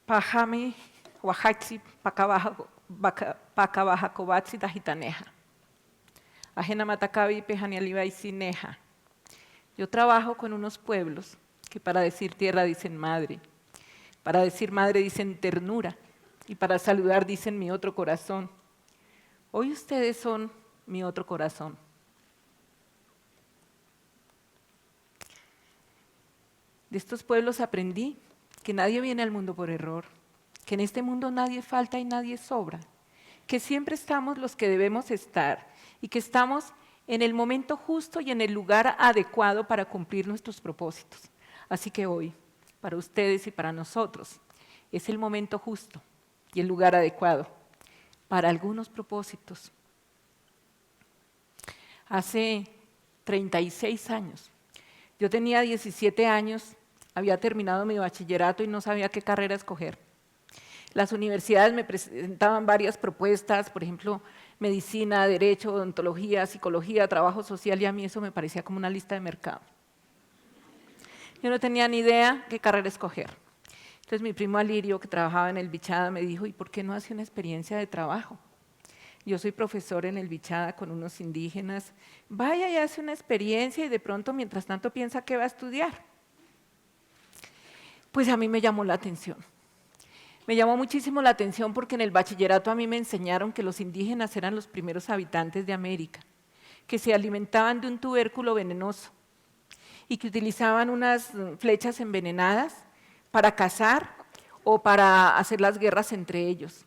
Pajami, Oaxaxi, Pacabajacobatsi, Tajitaneja. Ajena Matacabi, Pejanialibaisi, Neja. Yo trabajo con unos pueblos que para decir tierra dicen madre, para decir madre dicen ternura y para saludar dicen mi otro corazón. Hoy ustedes son mi otro corazón. De estos pueblos aprendí que nadie viene al mundo por error, que en este mundo nadie falta y nadie sobra, que siempre estamos los que debemos estar y que estamos en el momento justo y en el lugar adecuado para cumplir nuestros propósitos. Así que hoy, para ustedes y para nosotros, es el momento justo y el lugar adecuado para algunos propósitos. Hace 36 años, yo tenía 17 años, había terminado mi bachillerato y no sabía qué carrera escoger. Las universidades me presentaban varias propuestas, por ejemplo, medicina, derecho, odontología, psicología, trabajo social, y a mí eso me parecía como una lista de mercado. Yo no tenía ni idea qué carrera escoger. Entonces mi primo Alirio, que trabajaba en el Bichada, me dijo, ¿y por qué no hace una experiencia de trabajo? Yo soy profesor en el Bichada con unos indígenas. Vaya y hace una experiencia y de pronto, mientras tanto, piensa qué va a estudiar. Pues a mí me llamó la atención. Me llamó muchísimo la atención porque en el bachillerato a mí me enseñaron que los indígenas eran los primeros habitantes de América, que se alimentaban de un tubérculo venenoso y que utilizaban unas flechas envenenadas para cazar o para hacer las guerras entre ellos.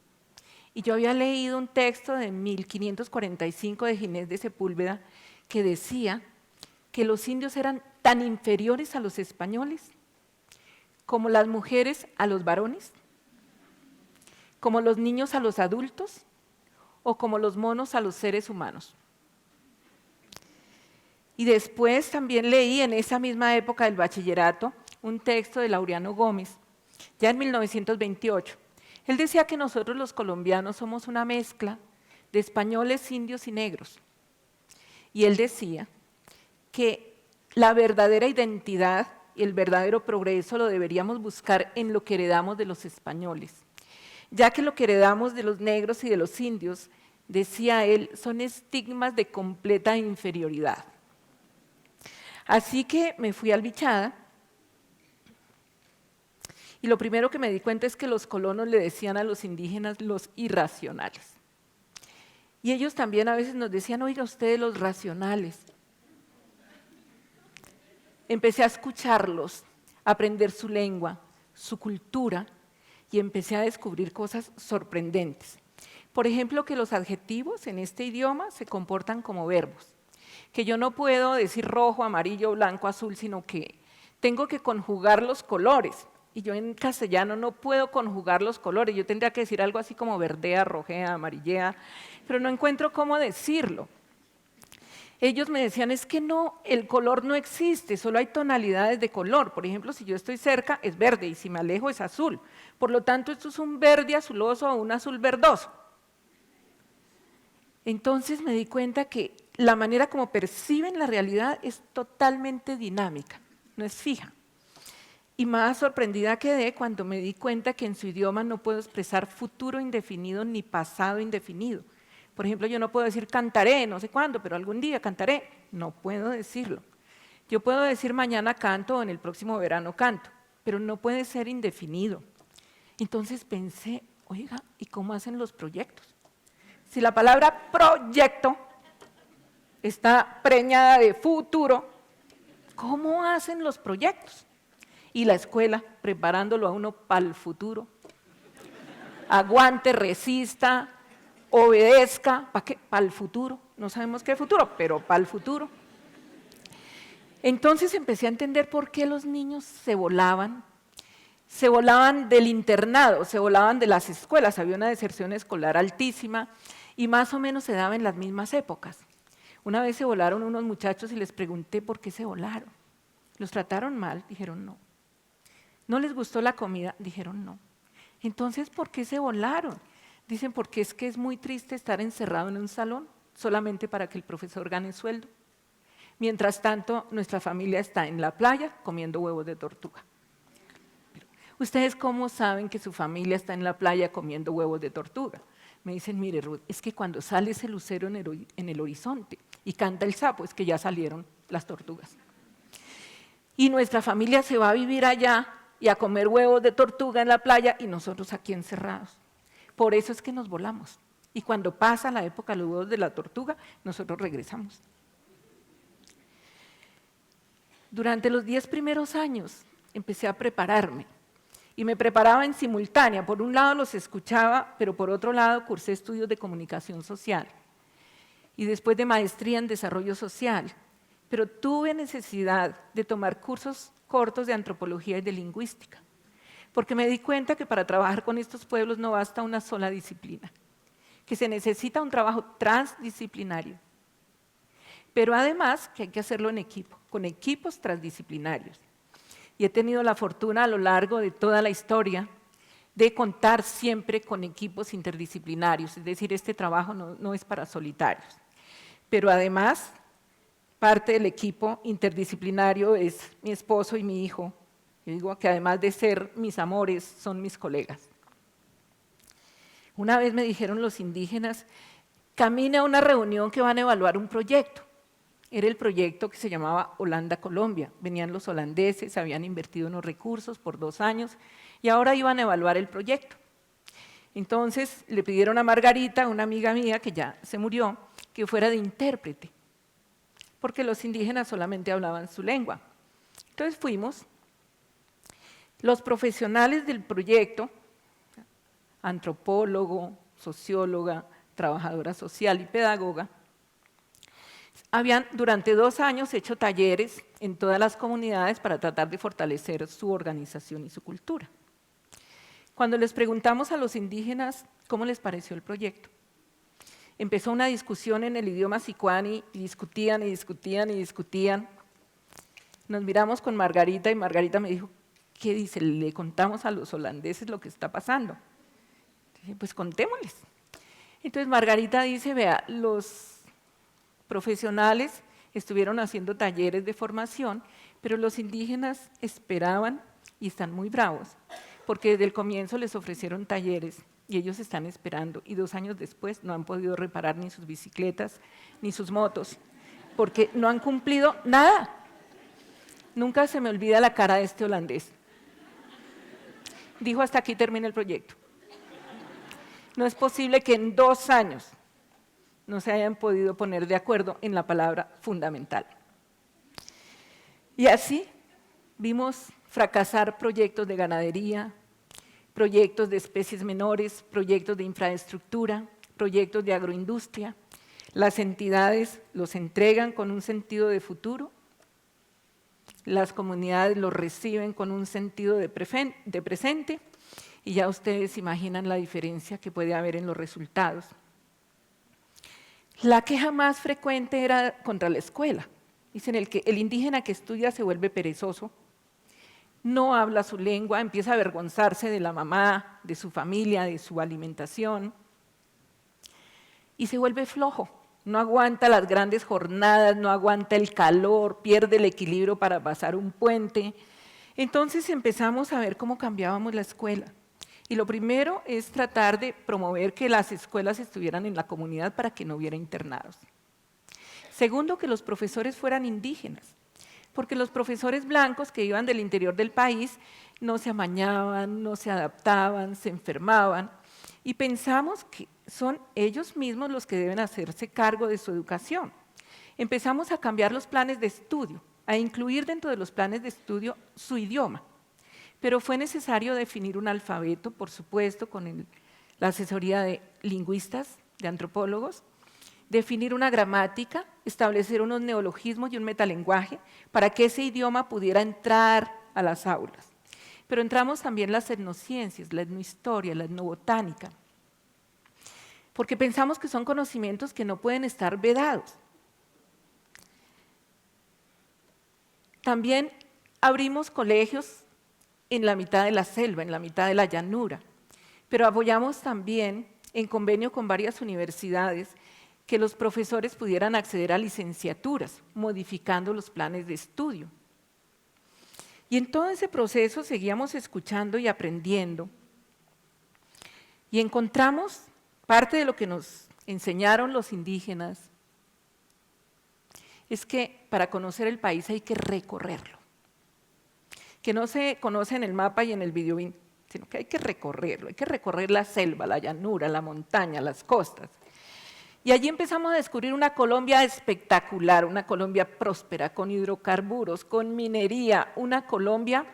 Y yo había leído un texto de 1545 de Ginés de Sepúlveda que decía que los indios eran tan inferiores a los españoles como las mujeres a los varones, como los niños a los adultos o como los monos a los seres humanos. Y después también leí en esa misma época del bachillerato un texto de Laureano Gómez, ya en 1928. Él decía que nosotros los colombianos somos una mezcla de españoles, indios y negros. Y él decía que la verdadera identidad y el verdadero progreso lo deberíamos buscar en lo que heredamos de los españoles, ya que lo que heredamos de los negros y de los indios, decía él, son estigmas de completa inferioridad. Así que me fui al Bichada y lo primero que me di cuenta es que los colonos le decían a los indígenas los irracionales. Y ellos también a veces nos decían, oiga ustedes los racionales. Empecé a escucharlos, a aprender su lengua, su cultura, y empecé a descubrir cosas sorprendentes. Por ejemplo, que los adjetivos en este idioma se comportan como verbos, que yo no puedo decir rojo, amarillo, blanco, azul, sino que tengo que conjugar los colores. Y yo en castellano no puedo conjugar los colores, yo tendría que decir algo así como verdea, rojea, amarillea, pero no encuentro cómo decirlo. Ellos me decían, es que no, el color no existe, solo hay tonalidades de color. Por ejemplo, si yo estoy cerca es verde y si me alejo es azul. Por lo tanto, esto es un verde azuloso o un azul verdoso. Entonces me di cuenta que la manera como perciben la realidad es totalmente dinámica, no es fija. Y más sorprendida quedé cuando me di cuenta que en su idioma no puedo expresar futuro indefinido ni pasado indefinido. Por ejemplo, yo no puedo decir cantaré, no sé cuándo, pero algún día cantaré. No puedo decirlo. Yo puedo decir mañana canto o en el próximo verano canto, pero no puede ser indefinido. Entonces pensé, oiga, ¿y cómo hacen los proyectos? Si la palabra proyecto está preñada de futuro, ¿cómo hacen los proyectos? Y la escuela preparándolo a uno para el futuro. Aguante, resista, obedezca, ¿para qué? Para el futuro. No sabemos qué futuro, pero para el futuro. Entonces empecé a entender por qué los niños se volaban del internado, se volaban de las escuelas. Había una deserción escolar altísima y más o menos se daba en las mismas épocas. Una vez se volaron unos muchachos y les pregunté por qué se volaron. ¿Los trataron mal? Dijeron no. ¿No les gustó la comida? Dijeron no. Entonces, ¿por qué se volaron? Dicen, porque es que es muy triste estar encerrado en un salón solamente para que el profesor gane sueldo. Mientras tanto, nuestra familia está en la playa comiendo huevos de tortuga. ¿Ustedes cómo saben que su familia está en la playa comiendo huevos de tortuga? Me dicen, mire Ruth, es que cuando sale ese lucero en el horizonte y canta el sapo, es que ya salieron las tortugas. Y nuestra familia se va a vivir allá y a comer huevos de tortuga en la playa y nosotros aquí encerrados. Por eso es que nos volamos. Y cuando pasa la época de los huevos de la tortuga, nosotros regresamos. Durante los 10 primeros años empecé a prepararme. Y me preparaba en simultánea. Por un lado los escuchaba, pero por otro lado cursé estudios de comunicación social. Y después de maestría en desarrollo social. Pero tuve necesidad de tomar cursos cortos de antropología y de lingüística. Porque me di cuenta que para trabajar con estos pueblos no basta una sola disciplina. Que se necesita un trabajo transdisciplinario. Pero además que hay que hacerlo en equipo, con equipos transdisciplinarios. Y he tenido la fortuna a lo largo de toda la historia de contar siempre con equipos interdisciplinarios, es decir, este trabajo no es para solitarios. Pero además, parte del equipo interdisciplinario es mi esposo y mi hijo. Yo digo que además de ser mis amores, son mis colegas. Una vez me dijeron los indígenas, camine a una reunión que van a evaluar un proyecto. Era el proyecto que se llamaba Holanda-Colombia. Venían los holandeses, habían invertido unos recursos por 2 años y ahora iban a evaluar el proyecto. Entonces le pidieron a Margarita, una amiga mía que ya se murió, que fuera de intérprete, porque los indígenas solamente hablaban su lengua. Entonces fuimos. Los profesionales del proyecto, antropólogo, socióloga, trabajadora social y pedagoga, habían durante 2 años hecho talleres en todas las comunidades para tratar de fortalecer su organización y su cultura. Cuando les preguntamos a los indígenas cómo les pareció el proyecto, empezó una discusión en el idioma sicuani y discutían y discutían y discutían. Nos miramos con Margarita y Margarita me dijo, ¿qué dice? Le contamos a los holandeses lo que está pasando. Dije, pues contémosles. Entonces Margarita dice, vea, los profesionales estuvieron haciendo talleres de formación, pero los indígenas esperaban y están muy bravos, porque desde el comienzo les ofrecieron talleres y ellos están esperando, y 2 años después no han podido reparar ni sus bicicletas ni sus motos, porque no han cumplido nada. Nunca se me olvida la cara de este holandés. Dijo, hasta aquí termina el proyecto. No es posible que en 2 años no se hayan podido poner de acuerdo en la palabra fundamental. Y así vimos fracasar proyectos de ganadería, proyectos de especies menores, proyectos de infraestructura, proyectos de agroindustria. Las entidades los entregan con un sentido de futuro, las comunidades los reciben con un sentido de presente, y ya ustedes imaginan la diferencia que puede haber en los resultados. La queja más frecuente era contra la escuela. Dicen, el indígena que estudia se vuelve perezoso, no habla su lengua, empieza a avergonzarse de la mamá, de su familia, de su alimentación, y se vuelve flojo, no aguanta las grandes jornadas, no aguanta el calor, pierde el equilibrio para pasar un puente. Entonces empezamos a ver cómo cambiábamos la escuela. Y lo primero es tratar de promover que las escuelas estuvieran en la comunidad para que no hubiera internados. Segundo, que los profesores fueran indígenas, porque los profesores blancos que iban del interior del país no se amañaban, no se adaptaban, se enfermaban, y pensamos que son ellos mismos los que deben hacerse cargo de su educación. Empezamos a cambiar los planes de estudio, a incluir dentro de los planes de estudio su idioma. Pero fue necesario definir un alfabeto, por supuesto, con la asesoría de lingüistas, de antropólogos, definir una gramática, establecer unos neologismos y un metalenguaje para que ese idioma pudiera entrar a las aulas. Pero entramos también las etnociencias, la etnohistoria, la etnobotánica, porque pensamos que son conocimientos que no pueden estar vedados. También abrimos colegios en la mitad de la selva, en la mitad de la llanura, pero apoyamos también, en convenio con varias universidades, que los profesores pudieran acceder a licenciaturas, modificando los planes de estudio. Y en todo ese proceso seguíamos escuchando y aprendiendo. Y encontramos parte de lo que nos enseñaron los indígenas, es que para conocer el país hay que recorrerlo. Que no se conoce en el mapa y en el videobeam, sino que hay que recorrerlo, hay que recorrer la selva, la llanura, la montaña, las costas. Y allí empezamos a descubrir una Colombia espectacular, una Colombia próspera, con hidrocarburos, con minería, una Colombia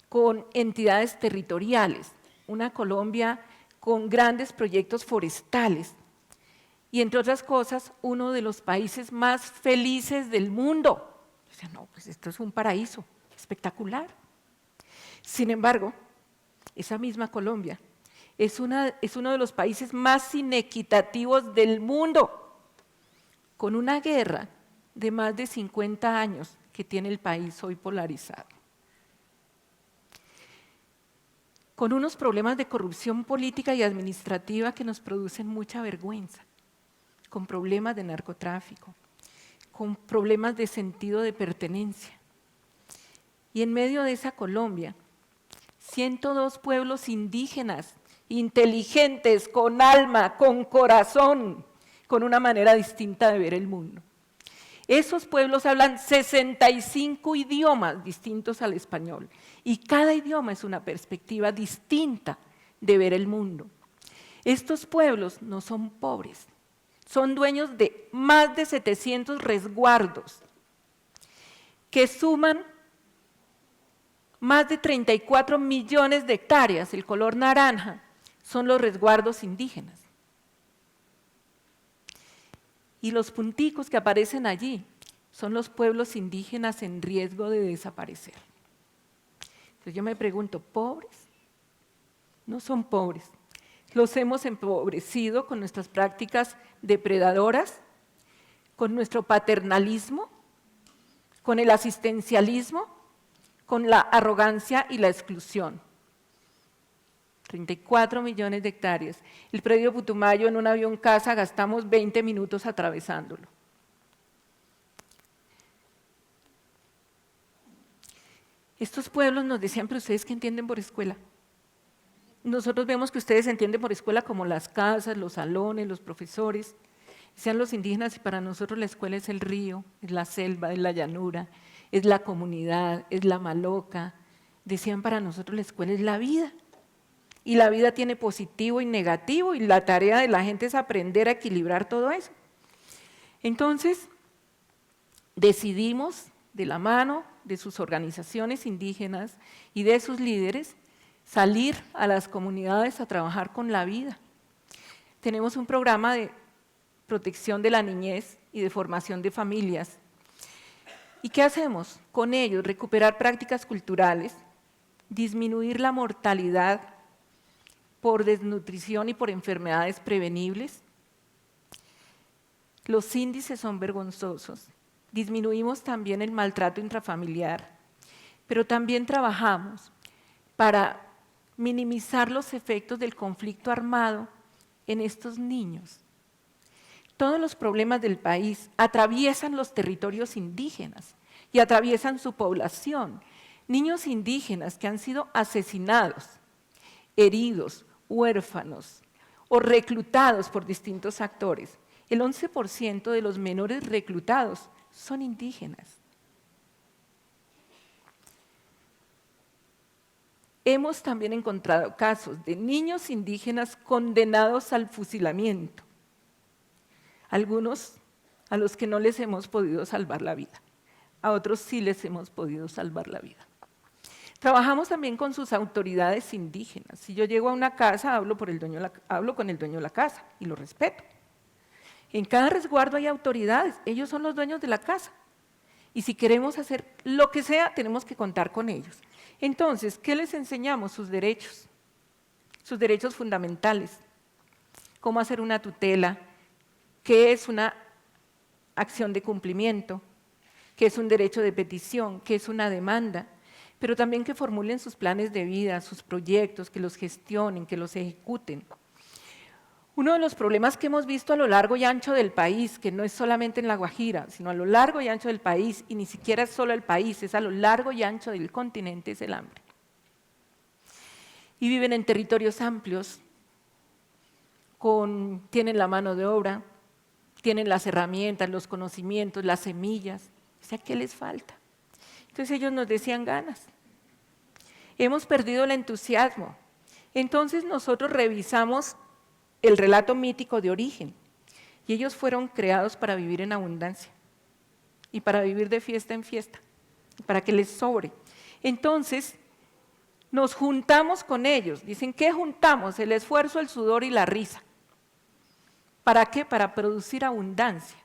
con entidades territoriales, una Colombia con grandes proyectos forestales y, entre otras cosas, uno de los países más felices del mundo. O sea, no, pues esto es un paraíso espectacular. Sin embargo, esa misma Colombia es uno de los países más inequitativos del mundo, con una guerra de más de 50 años que tiene el país hoy polarizado, con unos problemas de corrupción política y administrativa que nos producen mucha vergüenza, con problemas de narcotráfico, con problemas de sentido de pertenencia. Y en medio de esa Colombia, 102 pueblos indígenas, inteligentes, con alma, con corazón, con una manera distinta de ver el mundo. Esos pueblos hablan 65 idiomas distintos al español y cada idioma es una perspectiva distinta de ver el mundo. Estos pueblos no son pobres, son dueños de más de 700 resguardos que suman más de 34 millones de hectáreas. El color naranja son los resguardos indígenas. Y los punticos que aparecen allí son los pueblos indígenas en riesgo de desaparecer. Entonces yo me pregunto, ¿pobres? No son pobres. Los hemos empobrecido con nuestras prácticas depredadoras, con nuestro paternalismo, con el asistencialismo, con la arrogancia y la exclusión. 34 millones de hectáreas. El predio Putumayo en un avión casa gastamos 20 minutos atravesándolo. Estos pueblos nos decían, pero ¿ustedes qué entienden por escuela? Nosotros vemos que ustedes entienden por escuela como las casas, los salones, los profesores. Sean los indígenas y para nosotros la escuela es el río, es la selva, es la llanura, es la comunidad, es la maloca. Decían, para nosotros la escuela es la vida. Y la vida tiene positivo y negativo y la tarea de la gente es aprender a equilibrar todo eso. Entonces, decidimos de la mano de sus organizaciones indígenas y de sus líderes salir a las comunidades a trabajar con la vida. Tenemos un programa de protección de la niñez y de formación de familias. ¿Y qué hacemos con ellos? Recuperar prácticas culturales, disminuir la mortalidad por desnutrición y por enfermedades prevenibles. Los índices son vergonzosos. Disminuimos también el maltrato intrafamiliar, pero también trabajamos para minimizar los efectos del conflicto armado en estos niños. Todos los problemas del país atraviesan los territorios indígenas y atraviesan su población. Niños indígenas que han sido asesinados, heridos, huérfanos o reclutados por distintos actores. El 11% de los menores reclutados son indígenas. Hemos también encontrado casos de niños indígenas condenados al fusilamiento, algunos a los que no les hemos podido salvar la vida, a otros sí les hemos podido salvar la vida. Trabajamos también con sus autoridades indígenas. Si yo llego a una casa, hablo con el dueño de la casa y lo respeto. En cada resguardo hay autoridades, ellos son los dueños de la casa. Y si queremos hacer lo que sea, tenemos que contar con ellos. Entonces, ¿qué les enseñamos? Sus derechos fundamentales. Cómo hacer una tutela, qué es una acción de cumplimiento, qué es un derecho de petición, qué es una demanda, pero también que formulen sus planes de vida, sus proyectos, que los gestionen, que los ejecuten. Uno de los problemas que hemos visto a lo largo y ancho del país, que no es solamente en La Guajira, sino a lo largo y ancho del país, y ni siquiera es solo el país, es a lo largo y ancho del continente, es el hambre. Y viven en territorios amplios, tienen la mano de obra, tienen las herramientas, los conocimientos, las semillas. O sea, ¿qué les falta? Entonces ellos nos decían ganas. Hemos perdido el entusiasmo. Entonces nosotros revisamos el relato mítico de origen. Y ellos fueron creados para vivir en abundancia y para vivir de fiesta en fiesta, para que les sobre. Entonces, nos juntamos con ellos. Dicen, ¿qué juntamos? El esfuerzo, el sudor y la risa. ¿Para qué? Para producir abundancia.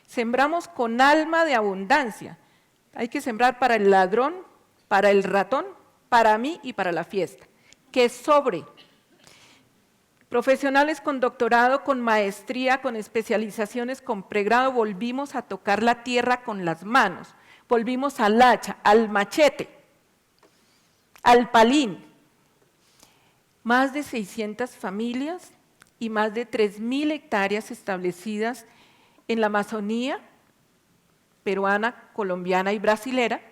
Sembramos con alma de abundancia. Hay que sembrar para el ladrón, para el ratón, para mí y para la fiesta. Que sobre. Profesionales con doctorado, con maestría, con especializaciones, con pregrado, volvimos a tocar la tierra con las manos, volvimos al hacha, al machete, al palín. Más de 600 familias y más de 3.000 hectáreas establecidas en la Amazonía peruana, colombiana y brasilera,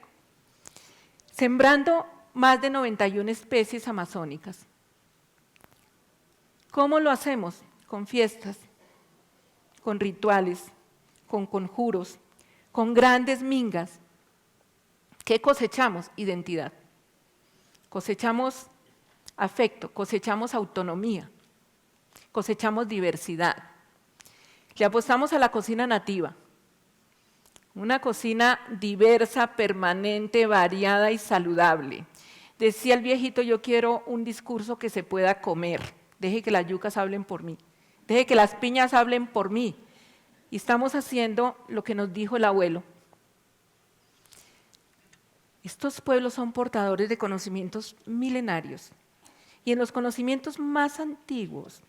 sembrando más de 91 especies amazónicas. ¿Cómo lo hacemos? Con fiestas, con rituales, con conjuros, con grandes mingas. ¿Qué cosechamos? Identidad. Cosechamos afecto, cosechamos autonomía, cosechamos diversidad. Le apostamos a la cocina nativa, una cocina diversa, permanente, variada y saludable. Decía el viejito, yo quiero un discurso que se pueda comer. Deje que las yucas hablen por mí, deje que las piñas hablen por mí. Y estamos haciendo lo que nos dijo el abuelo. Estos pueblos son portadores de conocimientos milenarios. Y en los conocimientos más antiguos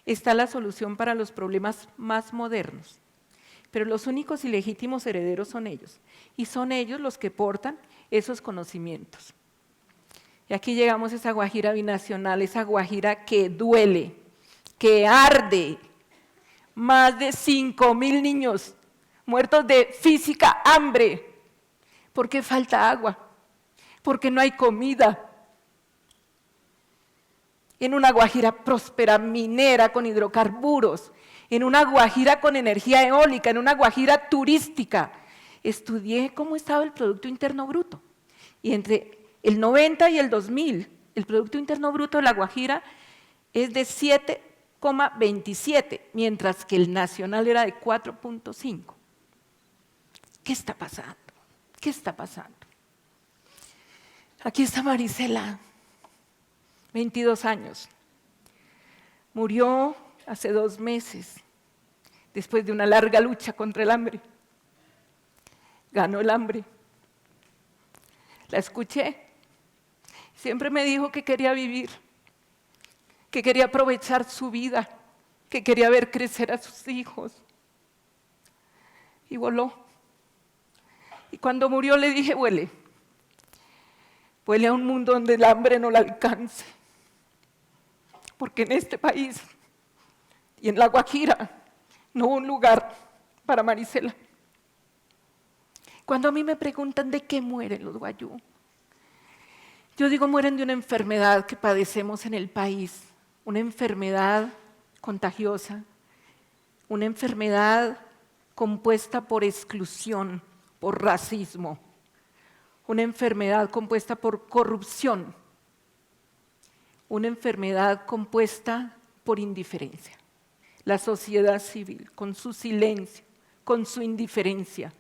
está la solución para los problemas más modernos. Pero los únicos y legítimos herederos son ellos. Y son ellos los que portan esos conocimientos. Y aquí llegamos a esa Guajira binacional, esa Guajira que duele, que arde. Más de 5.000 niños muertos de física hambre, porque falta agua, porque no hay comida. En una Guajira próspera, minera, con hidrocarburos, en una Guajira con energía eólica, en una Guajira turística. Estudié cómo estaba el Producto Interno Bruto. Y entre el 90 y el 2000, el Producto Interno Bruto de La Guajira es de 7,27, mientras que el nacional era de 4,5. ¿Qué está pasando? ¿Qué está pasando? Aquí está Marisela, 22 años. Murió hace 2 meses, después de una larga lucha contra el hambre. Ganó el hambre. La escuché. Siempre me dijo que quería vivir, que quería aprovechar su vida, que quería ver crecer a sus hijos. Y voló. Y cuando murió le dije, huele a un mundo donde el hambre no la alcance. Porque en este país y en La Guajira no hubo un lugar para Marisela. Cuando a mí me preguntan de qué mueren los guayú, yo digo, mueren de una enfermedad que padecemos en el país, una enfermedad contagiosa, una enfermedad compuesta por exclusión, por racismo, una enfermedad compuesta por corrupción, una enfermedad compuesta por indiferencia. La sociedad civil, con su silencio, con su indiferencia,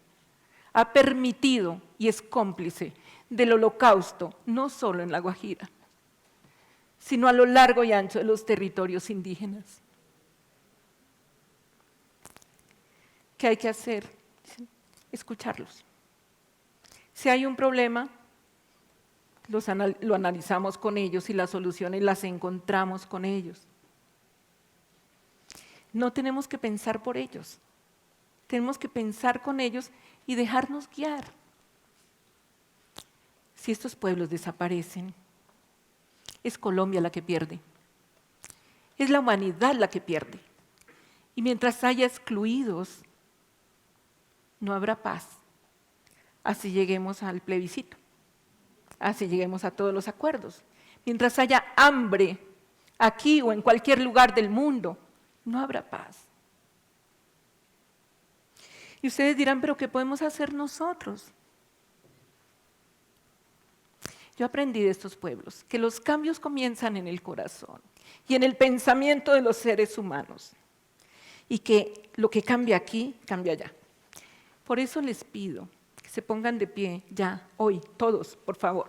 ha permitido y es cómplice del holocausto, no solo en La Guajira, sino a lo largo y ancho de los territorios indígenas. ¿Qué hay que hacer? Escucharlos. Si hay un problema, lo analizamos con ellos y las soluciones las encontramos con ellos. No tenemos que pensar por ellos, tenemos que pensar con ellos y dejarnos guiar. Si estos pueblos desaparecen, es Colombia la que pierde, es la humanidad la que pierde. Y mientras haya excluidos, no habrá paz. Así lleguemos al plebiscito, así lleguemos a todos los acuerdos. Mientras haya hambre aquí o en cualquier lugar del mundo, no habrá paz. Y ustedes dirán, ¿pero qué podemos hacer nosotros? Yo aprendí de estos pueblos que los cambios comienzan en el corazón y en el pensamiento de los seres humanos. Y que lo que cambia aquí, cambia allá. Por eso les pido que se pongan de pie ya, hoy, todos, por favor.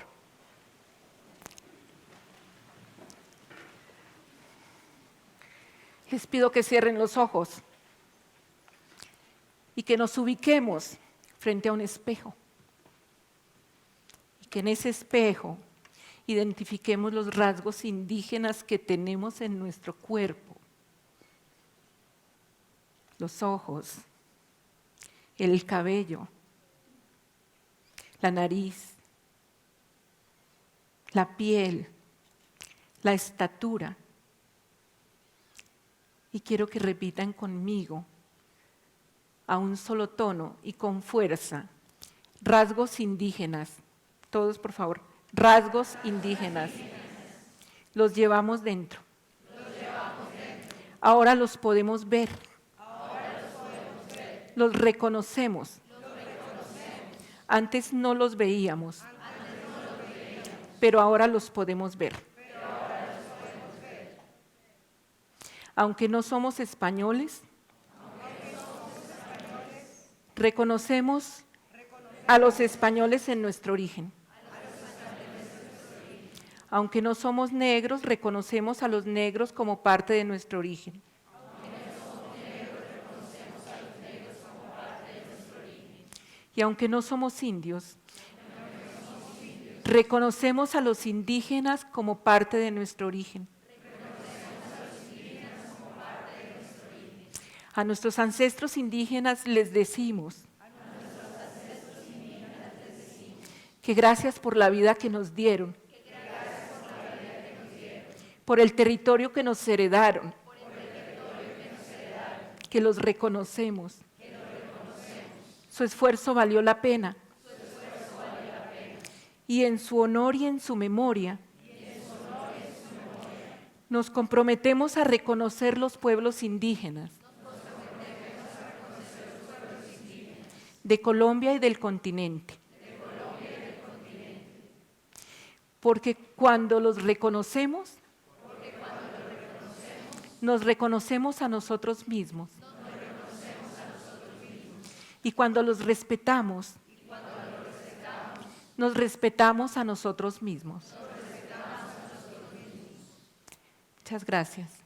Les pido que cierren los ojos y que nos ubiquemos frente a un espejo. Y que en ese espejo identifiquemos los rasgos indígenas que tenemos en nuestro cuerpo. Los ojos, el cabello, la nariz, la piel, la estatura. Y quiero que repitan conmigo, a un solo tono y con fuerza, rasgos indígenas. Todos, por favor, rasgos indígenas. Los llevamos dentro. Ahora los podemos ver. Los reconocemos. Antes no los veíamos, pero ahora los podemos ver. Aunque no somos españoles, reconocemos a los españoles en nuestro origen. Aunque no somos negros, reconocemos a los negros como parte de nuestro origen. Y aunque no somos indios, reconocemos a los indígenas como parte de nuestro origen. A nuestros ancestros indígenas les decimos que gracias por la vida que nos dieron, por el territorio que nos heredaron, que los reconocemos. Su esfuerzo valió la pena. Y en su honor y en su memoria, nos comprometemos a reconocer los pueblos indígenas de Colombia y del continente. Porque cuando los reconocemos, nos reconocemos a nosotros mismos. Y cuando los respetamos, nos respetamos a nosotros mismos. Muchas gracias.